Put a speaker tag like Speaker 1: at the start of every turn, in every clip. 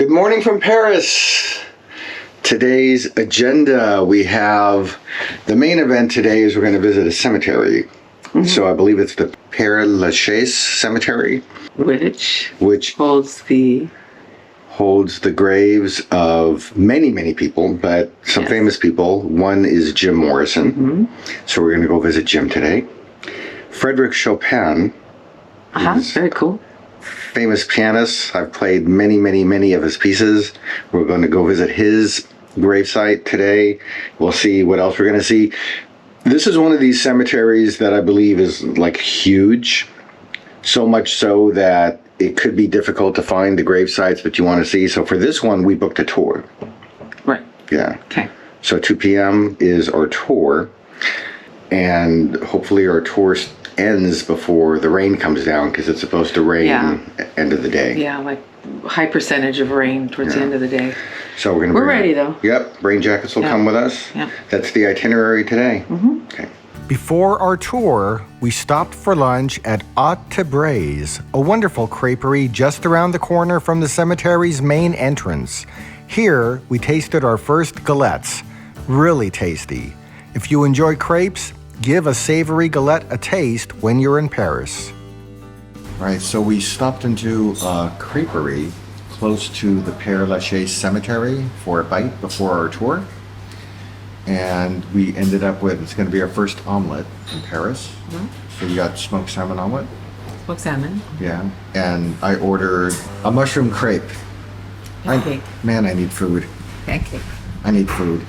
Speaker 1: Good morning from Paris. Today's agenda, we have the main event today is we're going to visit a cemetery. Mm-hmm. So I believe it's the Père Lachaise Cemetery, which holds the graves of many people, but some famous people. One is Jim Morrison. Mm-hmm. So we're going to go visit Jim today. Frédéric Chopin.
Speaker 2: Very cool.
Speaker 1: Famous pianist. I've played many of his pieces. We're going to go visit his gravesite today. We'll see what else we're going to see. This is one of these cemeteries that I believe is like huge, so much so that it could be difficult to find the grave sites that you want to see. So for this one, we booked a tour.
Speaker 2: Right.
Speaker 1: Yeah.
Speaker 2: Okay.
Speaker 1: So 2 p.m. is our tour, and hopefully our tour ends before the rain comes down, because it's supposed to rain end of the day.
Speaker 2: Yeah, like high percentage of rain towards the end of the day.
Speaker 1: So we're
Speaker 2: ready though.
Speaker 1: Yep, rain jackets will come with us.
Speaker 2: Yep.
Speaker 1: That's the itinerary today. Mm-hmm. Okay.
Speaker 3: Before our tour, we stopped for lunch at Au Ti Breizh, a wonderful creperie just around the corner from the cemetery's main entrance. Here, we tasted our first galettes. Really tasty. If you enjoy crepes, give a savory galette a taste when you're in Paris.
Speaker 1: All right, so we stopped into a creperie close to the Père Lachaise Cemetery for a bite before our tour. And we ended up with, it's going to be our first omelet in Paris. Mm-hmm. So you got smoked salmon omelet?
Speaker 2: Smoked salmon.
Speaker 1: Yeah. And I ordered a mushroom crepe.
Speaker 2: Pancake.
Speaker 1: I need food.
Speaker 2: Pancake.
Speaker 1: I need food.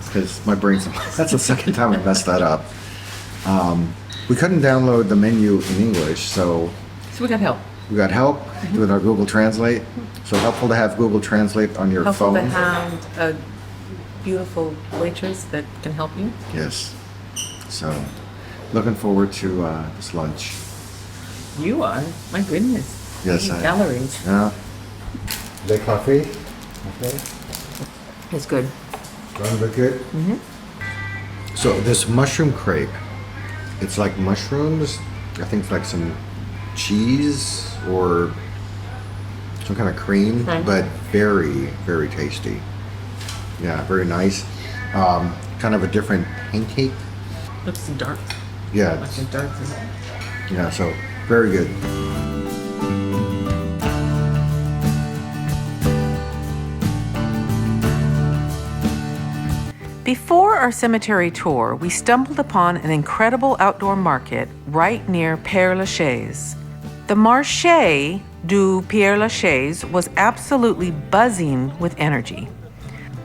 Speaker 1: Because my brain's, that's the second time I messed that up. We couldn't download the menu in English, so
Speaker 2: we got help.
Speaker 1: We got help with our Google Translate. So helpful to have Google Translate on your phone.
Speaker 2: Helpful to have a beautiful waitress that can help you.
Speaker 1: Yes. So looking forward to this lunch.
Speaker 2: You are? My goodness.
Speaker 1: Yes,
Speaker 2: calories.
Speaker 1: Yeah. The coffee? Okay.
Speaker 2: It's good.
Speaker 1: Good? Mm-hmm. So this mushroom crepe, it's like mushrooms. I think it's like some cheese or some kind of cream, but very tasty. Yeah, very nice. Kind of a different pancake.
Speaker 2: Looks dark.
Speaker 1: Yeah.
Speaker 2: Like a dark.
Speaker 1: Yeah, so very good.
Speaker 2: Before our cemetery tour, we stumbled upon an incredible outdoor market right near Père Lachaise. The Marché du Père Lachaise was absolutely buzzing with energy.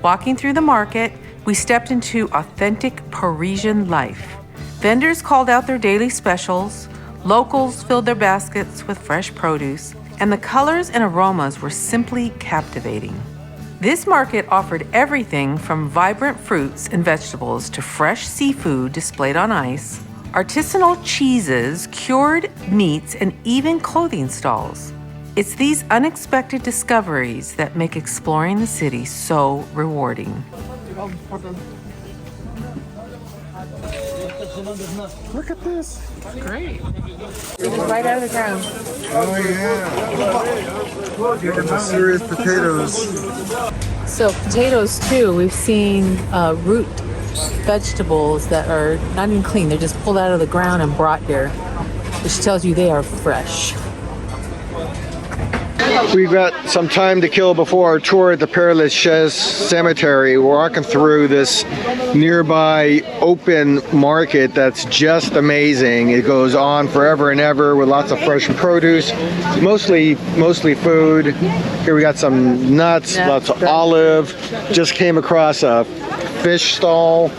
Speaker 2: Walking through the market, we stepped into authentic Parisian life. Vendors called out their daily specials, locals filled their baskets with fresh produce, and the colors and aromas were simply captivating. This market offered everything from vibrant fruits and vegetables to fresh seafood displayed on ice, artisanal cheeses, cured meats, and even clothing stalls. It's these unexpected discoveries that make exploring the city so rewarding.
Speaker 3: Look at this.
Speaker 2: It's great. It's right out of the ground.
Speaker 3: Oh yeah. Look at serious potatoes.
Speaker 2: So potatoes too, we've seen root vegetables that are not even clean. They're just pulled out of the ground and brought here, which tells you they are fresh.
Speaker 1: We've got some time to kill before our tour at the Père Lachaise Cemetery. We're walking through this nearby open market that's just amazing. It goes on forever and ever with lots of fresh produce, mostly food. Here we got some nuts, lots of olive. Just came across a fish stall.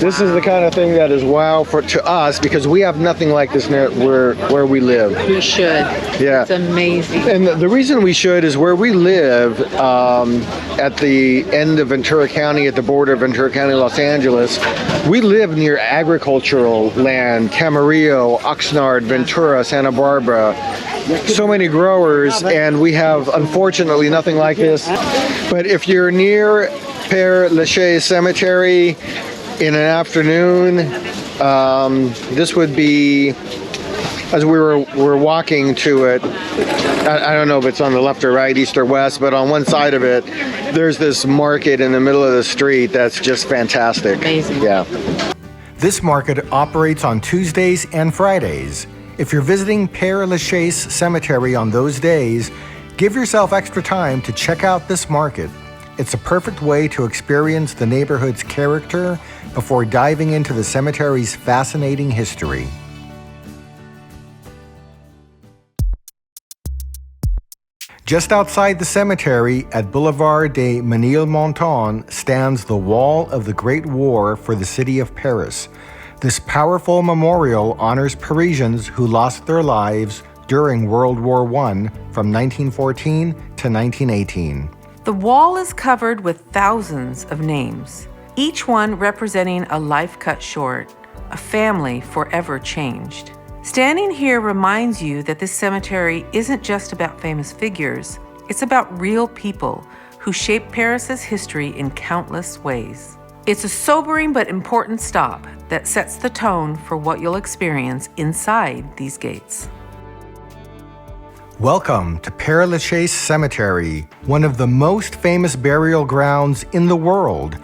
Speaker 1: This is the kind of thing that is wow to us, because we have nothing like this near where we live.
Speaker 2: We should.
Speaker 1: Yeah.
Speaker 2: It's amazing.
Speaker 1: And the reason we should is where we live at the end of Ventura County, at the border of Ventura County, Los Angeles, we live near agricultural land, Camarillo, Oxnard, Ventura, Santa Barbara. So many growers, and we have unfortunately nothing like this. But if you're near Père Lachaise Cemetery in an afternoon, this would be, as we were walking to it, I don't know if it's on the left or right, east or west, but on one side of it, there's this market in the middle of the street that's just fantastic.
Speaker 2: Amazing.
Speaker 1: Yeah.
Speaker 3: This market operates on Tuesdays and Fridays. If you're visiting Père Lachaise Cemetery on those days, give yourself extra time to check out this market. It's a perfect way to experience the neighborhood's character before diving into the cemetery's fascinating history. Just outside the cemetery at Boulevard des Ménilmontant stands the Wall of the Great War for the city of Paris. This powerful memorial honors Parisians who lost their lives during World War I from 1914 to 1918.
Speaker 2: The wall is covered with thousands of names, each one representing a life cut short, a family forever changed. Standing here reminds you that this cemetery isn't just about famous figures, it's about real people who shaped Paris's history in countless ways. It's a sobering but important stop that sets the tone for what you'll experience inside these gates.
Speaker 3: Welcome to Père Lachaise Cemetery, one of the most famous burial grounds in the world.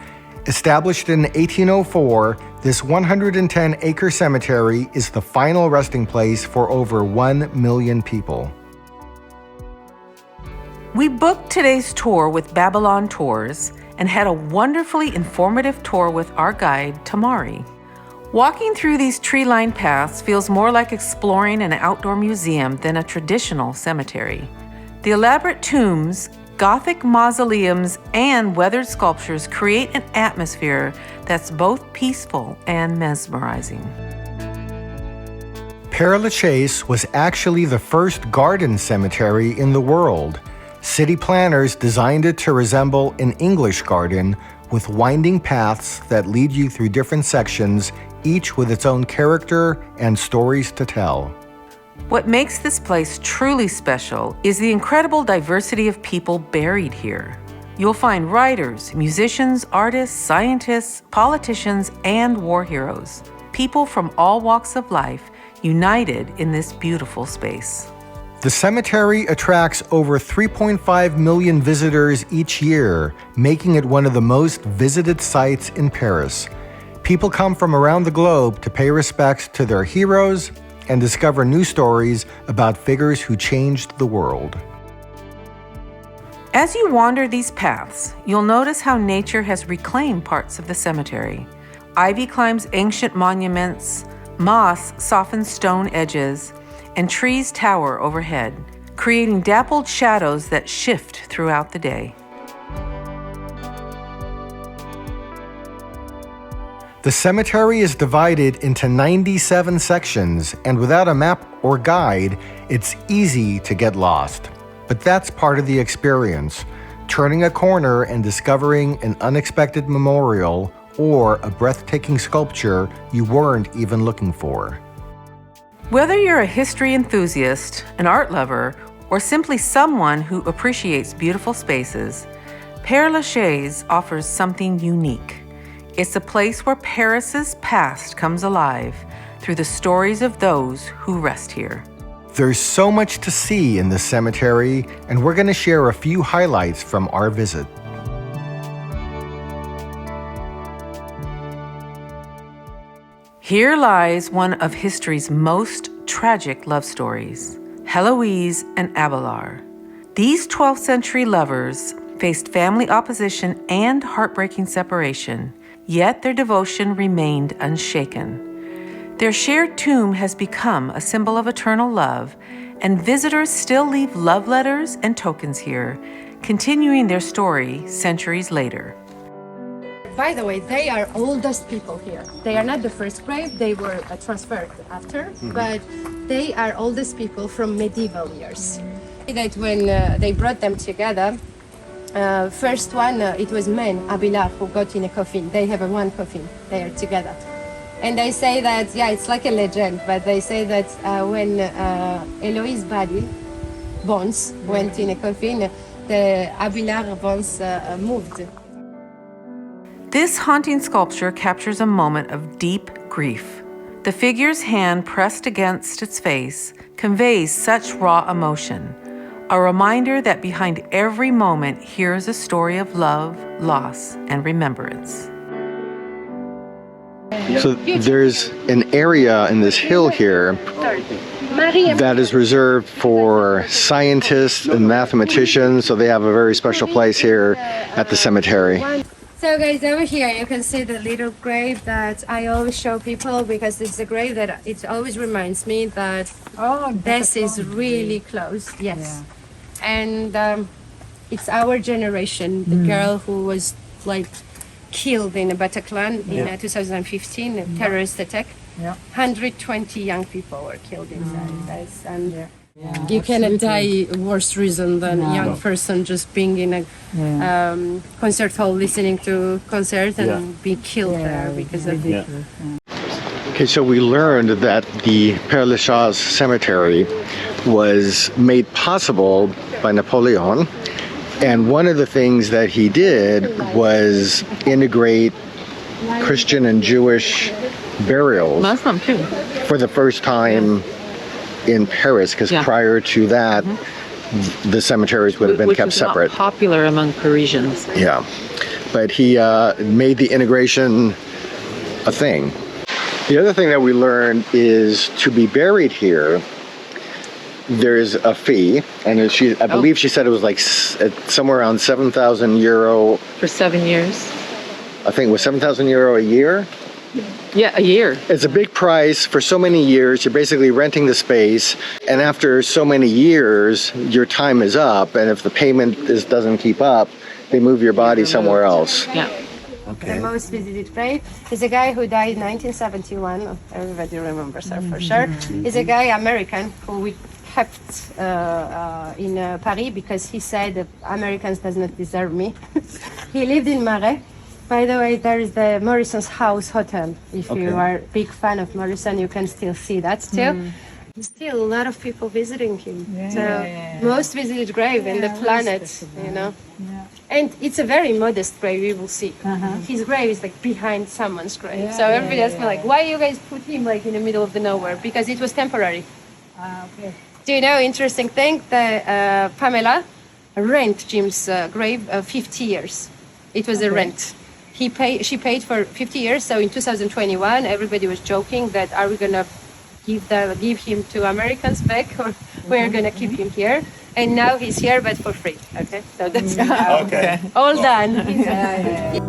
Speaker 3: Established in 1804, this 110-acre cemetery is the final resting place for over 1 million people.
Speaker 2: We booked today's tour with Babylon Tours and had a wonderfully informative tour with our guide, Tamari. Walking through these tree-lined paths feels more like exploring an outdoor museum than a traditional cemetery. The elaborate tombs, Gothic mausoleums, and weathered sculptures create an atmosphere that's both peaceful and mesmerizing.
Speaker 3: Père Lachaise was actually the first garden cemetery in the world. City planners designed it to resemble an English garden with winding paths that lead you through different sections, each with its own character and stories to tell.
Speaker 2: What makes this place truly special is the incredible diversity of people buried here. You'll find writers, musicians, artists, scientists, politicians, and war heroes. People from all walks of life united in this beautiful space.
Speaker 3: The cemetery attracts over 3.5 million visitors each year, making it one of the most visited sites in Paris. People come from around the globe to pay respects to their heroes and discover new stories about figures who changed the world.
Speaker 2: As you wander these paths, you'll notice how nature has reclaimed parts of the cemetery. Ivy climbs ancient monuments, moss softens stone edges, and trees tower overhead, creating dappled shadows that shift throughout the day.
Speaker 3: The cemetery is divided into 97 sections, and without a map or guide, it's easy to get lost. But that's part of the experience, turning a corner and discovering an unexpected memorial or a breathtaking sculpture you weren't even looking for.
Speaker 2: Whether you're a history enthusiast, an art lover, or simply someone who appreciates beautiful spaces, Père Lachaise offers something unique. It's a place where Paris's past comes alive through the stories of those who rest here.
Speaker 3: There's so much to see in this cemetery, and we're going to share a few highlights from our visit.
Speaker 2: Here lies one of history's most tragic love stories, Heloise and Abelard. These 12th century lovers faced family opposition and heartbreaking separation, yet their devotion remained unshaken. Their shared tomb has become a symbol of eternal love, and visitors still leave love letters and tokens here, continuing their story centuries later.
Speaker 4: By the way, they are oldest people here. They are not the first grave, they were transferred after, but they are oldest people from medieval years. That when they brought them together, first one, it was men, Abelard, who got in a coffin. They have one coffin, they are together. And they say that, yeah, it's like a legend, but they say that when Heloise's body, bones, went in a coffin, the Abelard bones moved.
Speaker 2: This haunting sculpture captures a moment of deep grief. The figure's hand pressed against its face conveys such raw emotion. A reminder that behind every moment here is a story of love, loss, and remembrance.
Speaker 1: So there's an area in this hill here that is reserved for scientists and mathematicians, so they have a very special place here at the cemetery.
Speaker 4: So guys, over here you can see the little grave that I always show people because it's a grave that it always reminds me that death is really close. Yes. And it's our generation, the girl who was like killed in Bataclan in 2015, a terrorist attack. 120 young people were killed inside. And you cannot die worse reason than a young person just being in a concert hall listening to concert and be killed there because of it.
Speaker 1: Okay, so we learned that the Père Lachaise Cemetery was made possible by Napoleon, and one of the things that he did was integrate Christian and Jewish burials
Speaker 2: Muslim too.
Speaker 1: for the first time in Paris, because prior to that, the cemeteries would have been kept separate.
Speaker 2: Not popular among Parisians.
Speaker 1: Yeah, but he made the integration a thing. The other thing that we learned is to be buried here, there's a fee, and I believe she said it was like somewhere around 7,000 euro.
Speaker 2: For 7 years.
Speaker 1: I think it was 7,000 euro a year.
Speaker 2: Yeah, a year.
Speaker 1: It's a big price for so many years. You're basically renting the space, and after so many years, your time is up, and if the payment doesn't keep up, they move your body somewhere else.
Speaker 2: Yeah.
Speaker 4: The most visited grave is a guy who died in 1971. Everybody remembers her for sure. He's a guy, American, who we kept in Paris because he said that Americans does not deserve me. He lived in Marais. By the way, there is the Morrison's House Hotel. If you are a big fan of Morrison, you can still see that too. Still a lot of people visiting him. Most visited grave in the planet, you know. And it's a very modest grave, you will see. His grave is like behind someone's grave. So everybody asks me like, why you guys put him like in the middle of the nowhere? Because it was temporary. Do you know, interesting thing, the Pamela rent Jim's grave 50 years. It was a rent. She paid for 50 years, so in 2021, everybody was joking that are we gonna give him to Americans back, or we're gonna keep him here? And now he's here, but for free. Okay, so that's all done.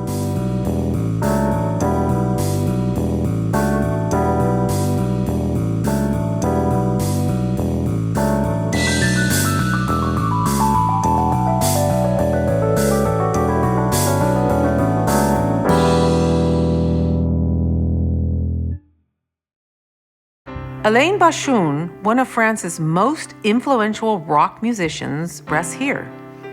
Speaker 2: Alain Bashung, one of France's most influential rock musicians, rests here.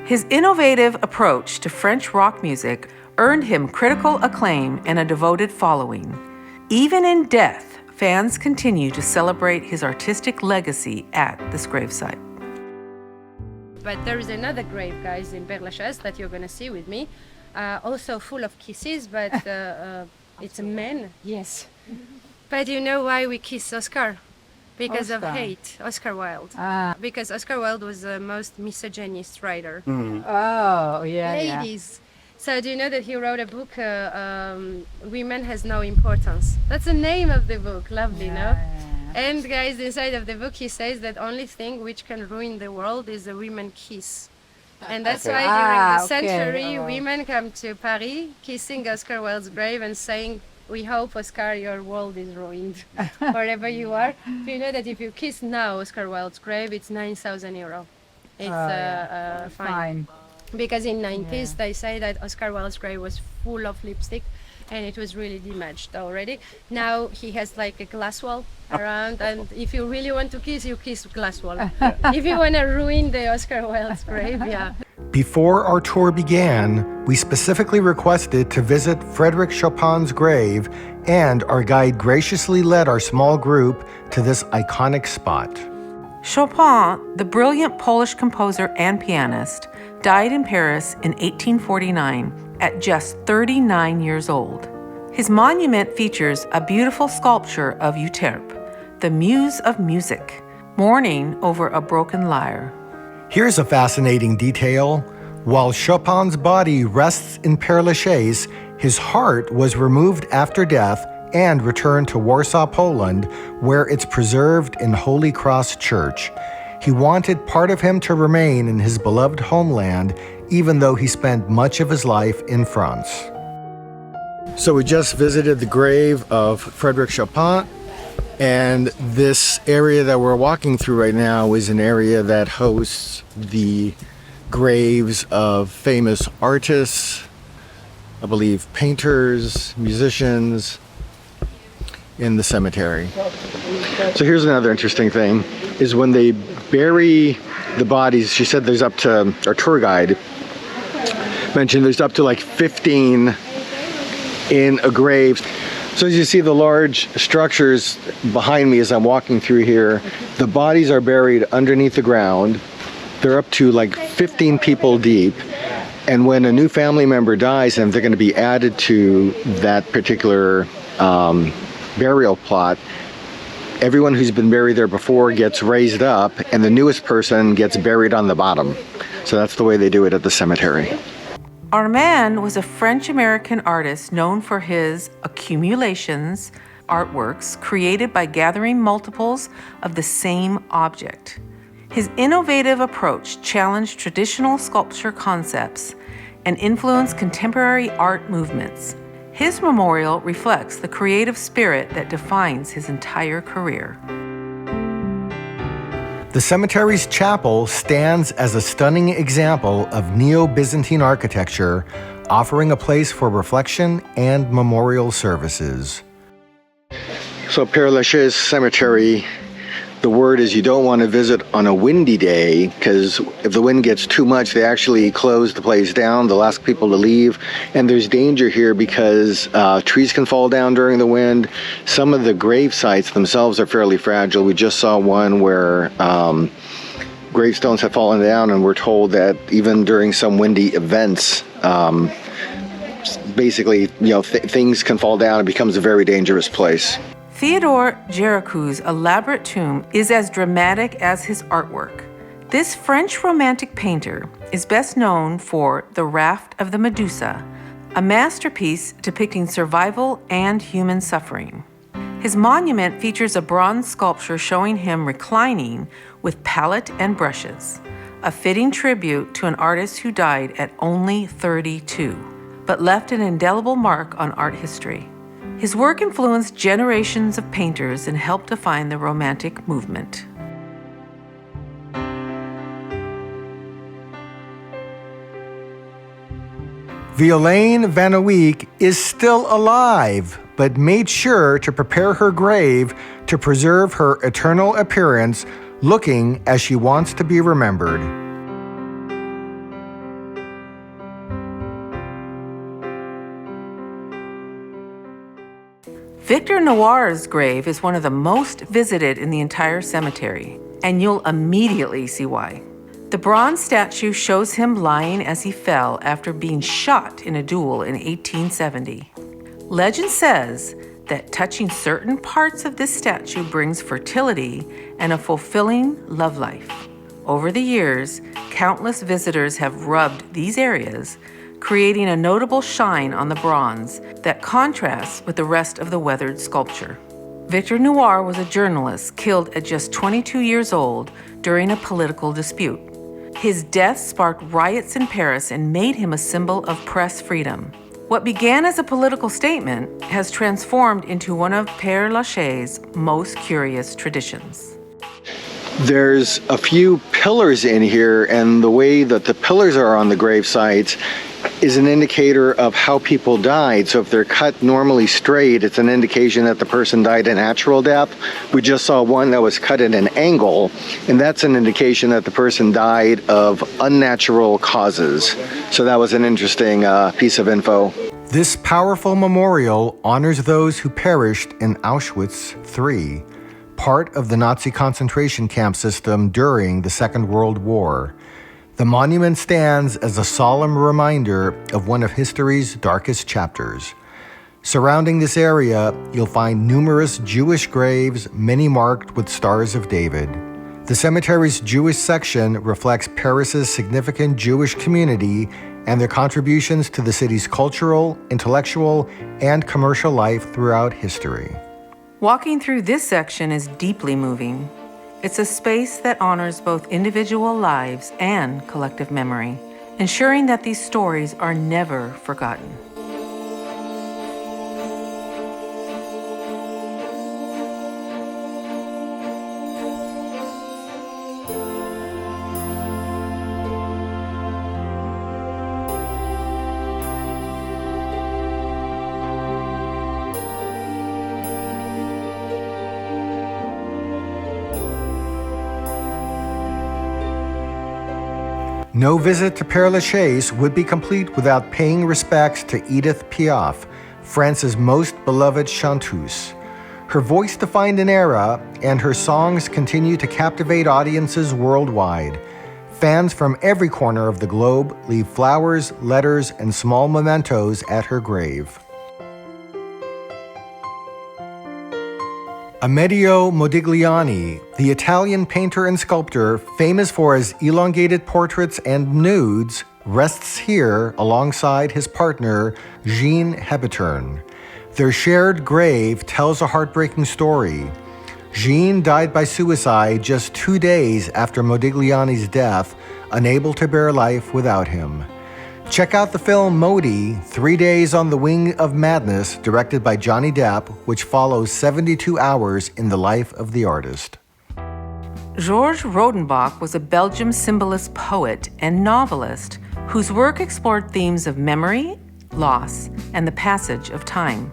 Speaker 2: His innovative approach to French rock music earned him critical acclaim and a devoted following. Even in death, fans continue to celebrate his artistic legacy at this gravesite.
Speaker 4: But there is another grave, guys, in Père Lachaise that you're going to see with me, also full of kisses, but it's a man, yes. But you know why we kiss Oscar? Because of hate, Oscar Wilde. Because Oscar Wilde was the most misogynist writer. Ladies. So do you know that he wrote a book, Women Has No Importance? That's the name of the book, lovely, no? And guys, inside of the book he says that only thing which can ruin the world is a women kiss. And that's why during the century, women come to Paris kissing Oscar Wilde's grave and saying, we hope, Oscar, your world is ruined, wherever you are. Do you know that if you kiss now Oscar Wilde's grave, it's 9,000 euro. It's fine. Because in 90s, they say that Oscar Wilde's grave was full of lipstick, and it was really damaged already. Now he has like a glass wall around, and if you really want to kiss, you kiss glass wall. If you want to ruin the Oscar Wilde's grave,
Speaker 3: Before our tour began, we specifically requested to visit Frédéric Chopin's grave, and our guide graciously led our small group to this iconic spot.
Speaker 2: Chopin, the brilliant Polish composer and pianist, died in Paris in 1849 at just 39 years old. His monument features a beautiful sculpture of Euterpe, the muse of music, mourning over a broken lyre.
Speaker 3: Here's a fascinating detail. While Chopin's body rests in Père Lachaise, his heart was removed after death and returned to Warsaw, Poland, where it's preserved in Holy Cross Church. He wanted part of him to remain in his beloved homeland, even though he spent much of his life in France. So we just visited the grave of Frédéric Chopin, and this area that we're walking through right now is an area that hosts the graves of famous artists, I believe painters, musicians, in the cemetery. So here's another interesting thing, is when they bury the bodies, she said there's up to, our tour guide mentioned there's up to like 15 in a grave. So as you see the large structures behind me as I'm walking through here, the bodies are buried underneath the ground. They're up to like 15 people deep. And when a new family member dies and they're going to be added to that particular burial plot, everyone who's been buried there before gets raised up and the newest person gets buried on the bottom. So that's the way they do it at the cemetery.
Speaker 2: Arman was a French-American artist known for his accumulations, artworks created by gathering multiples of the same object. His innovative approach challenged traditional sculpture concepts and influenced contemporary art movements. His memorial reflects the creative spirit that defines his entire career.
Speaker 3: The cemetery's chapel stands as a stunning example of Neo-Byzantine architecture, offering a place for reflection and memorial services.
Speaker 1: So Père Lachaise Cemetery, the word is you don't want to visit on a windy day, because if the wind gets too much, they actually close the place down. They'll ask people to leave. And there's danger here because trees can fall down during the wind. Some of the grave sites themselves are fairly fragile. We just saw one where gravestones have fallen down, and we're told that even during some windy events, basically, things can fall down. It becomes a very dangerous place.
Speaker 2: Théodore Géricault's elaborate tomb is as dramatic as his artwork. This French Romantic painter is best known for The Raft of the Medusa, a masterpiece depicting survival and human suffering. His monument features a bronze sculpture showing him reclining with palette and brushes, a fitting tribute to an artist who died at only 32, but left an indelible mark on art history. His work influenced generations of painters and helped define the Romantic movement.
Speaker 3: Violaine Vanoyeke is still alive, but made sure to prepare her grave to preserve her eternal appearance, looking as she wants to be remembered.
Speaker 2: Victor Noir's grave is one of the most visited in the entire cemetery, and you'll immediately see why. The bronze statue shows him lying as he fell after being shot in a duel in 1870. Legend says that touching certain parts of this statue brings fertility and a fulfilling love life. Over the years, countless visitors have rubbed these areas, creating a notable shine on the bronze that contrasts with the rest of the weathered sculpture. Victor Noir was a journalist killed at just 22 years old during a political dispute. His death sparked riots in Paris and made him a symbol of press freedom. What began as a political statement has transformed into one of Père Lachaise's most curious traditions.
Speaker 1: There's a few pillars in here, and the way that the pillars are on the grave sites is an indicator of how people died. So if they're cut normally straight, it's an indication that the person died a natural death. We just saw one that was cut at an angle, and that's an indication that the person died of unnatural causes. So that was an interesting piece of info.
Speaker 3: This powerful memorial honors those who perished in Auschwitz III, part of the Nazi concentration camp system during the Second World War. The monument stands as a solemn reminder of one of history's darkest chapters. Surrounding this area, you'll find numerous Jewish graves, many marked with Stars of David. The cemetery's Jewish section reflects Paris's significant Jewish community and their contributions to the city's cultural, intellectual, and commercial life throughout history.
Speaker 2: Walking through this section is deeply moving. It's a space that honors both individual lives and collective memory, ensuring that these stories are never forgotten.
Speaker 3: No visit to Père Lachaise would be complete without paying respects to Edith Piaf, France's most beloved chanteuse. Her voice defined an era, and her songs continue to captivate audiences worldwide. Fans from every corner of the globe leave flowers, letters, and small mementos at her grave. Amedeo Modigliani, the Italian painter and sculptor famous for his elongated portraits and nudes, rests here alongside his partner, Jean Hebetern. Their shared grave tells a heartbreaking story. Jean died by suicide just 2 days after Modigliani's death, unable to bear life without him. Check out the film Modi, 3 Days on the Wing of Madness, directed by Johnny Depp, which follows 72 hours in the life of the artist.
Speaker 2: Georges Rodenbach was a Belgian symbolist poet and novelist whose work explored themes of memory, loss, and the passage of time.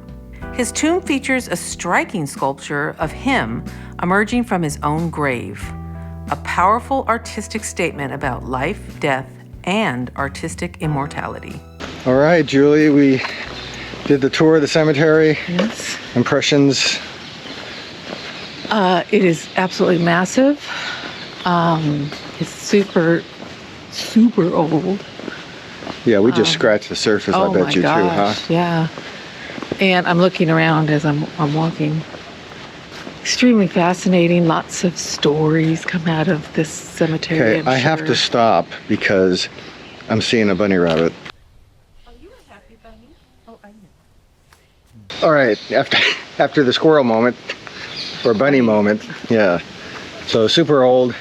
Speaker 2: His tomb features a striking sculpture of him emerging from his own grave, a powerful artistic statement about life, death, and artistic immortality.
Speaker 1: All right, Julie, we did the tour of the cemetery.
Speaker 5: Yes.
Speaker 1: Impressions?
Speaker 5: It is absolutely massive. It's super old.
Speaker 1: Yeah, we just scratched the surface, I bet you too, huh?
Speaker 5: Yeah. And I'm looking around as I'm walking. Extremely fascinating. Lots of stories come out of this cemetery.
Speaker 1: Okay, I have to stop because I'm seeing a bunny rabbit.
Speaker 5: Are you a happy bunny? Oh, I know.
Speaker 1: All right, after the squirrel moment, or bunny moment, yeah. So super old.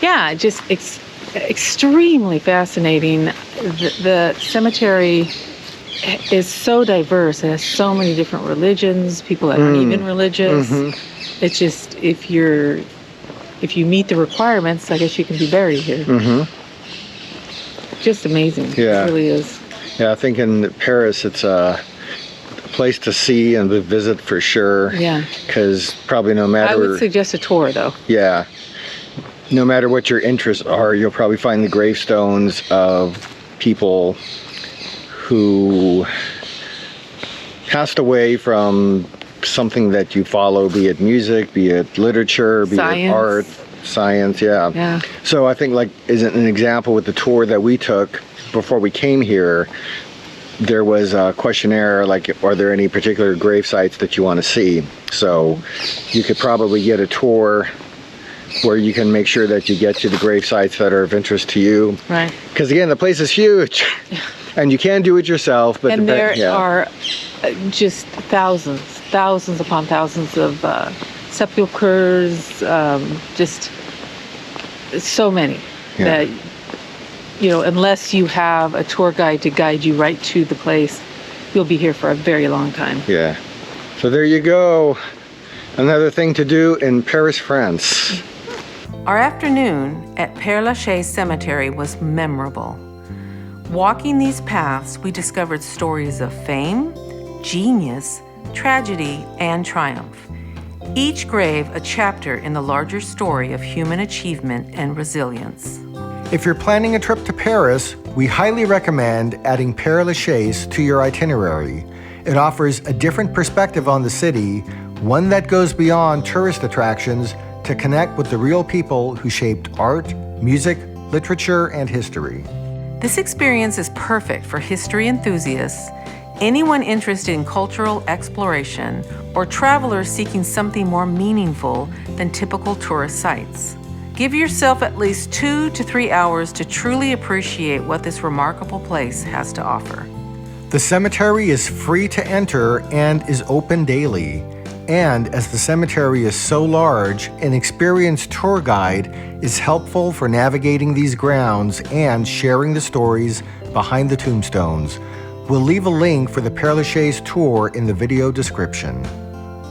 Speaker 5: Yeah, just extremely fascinating. The cemetery is so diverse. It has so many different religions, people that aren't even religious.
Speaker 1: Mm-hmm.
Speaker 5: It's just, if you meet the requirements, I guess you can be buried here.
Speaker 1: Mm-hmm.
Speaker 5: Just amazing.
Speaker 1: Yeah.
Speaker 5: It really is.
Speaker 1: Yeah, I think in Paris it's a place to see and visit for sure.
Speaker 5: Yeah.
Speaker 1: Because probably no matter...
Speaker 5: I would suggest a tour, though.
Speaker 1: Yeah. No matter what your interests are, you'll probably find the gravestones of people who passed away from something that you follow, be it music, be it literature, be it art, science, yeah. So I think, like, is an example with the tour that we took before we came here, there was a questionnaire, like, are there any particular grave sites that you want to see? So you could probably get a tour where you can make sure that you get to the grave sites that are of interest to you.
Speaker 5: Right.
Speaker 1: Because again, the place is huge. And you can do it yourself. But
Speaker 5: and there are just thousands upon thousands of sepulchres, just so many that, unless you have a tour guide to guide you right to the place, you'll be here for a very long time.
Speaker 1: Yeah. So there you go. Another thing to do in Paris, France.
Speaker 2: Our afternoon at Père Lachaise Cemetery was memorable. Walking these paths, we discovered stories of fame, genius, tragedy, and triumph. Each grave a chapter in the larger story of human achievement and resilience.
Speaker 3: If you're planning a trip to Paris, we highly recommend adding Père Lachaise to your itinerary. It offers a different perspective on the city, one that goes beyond tourist attractions to connect with the real people who shaped art, music, literature, and history.
Speaker 2: This experience is perfect for history enthusiasts, anyone interested in cultural exploration, or travelers seeking something more meaningful than typical tourist sites. Give yourself at least 2 to 3 hours to truly appreciate what this remarkable place has to offer.
Speaker 3: The cemetery is free to enter and is open daily. And as the cemetery is so large, an experienced tour guide is helpful for navigating these grounds and sharing the stories behind the tombstones. We'll leave a link for the Père Lachaise tour in the video description.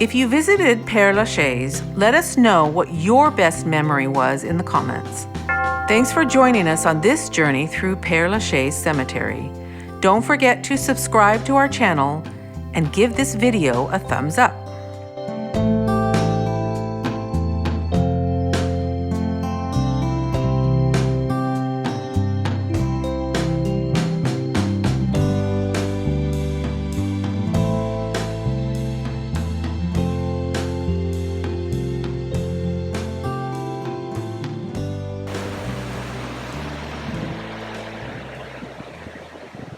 Speaker 2: If you visited Père Lachaise, let us know what your best memory was in the comments. Thanks for joining us on this journey through Père Lachaise Cemetery. Don't forget to subscribe to our channel and give this video a thumbs up.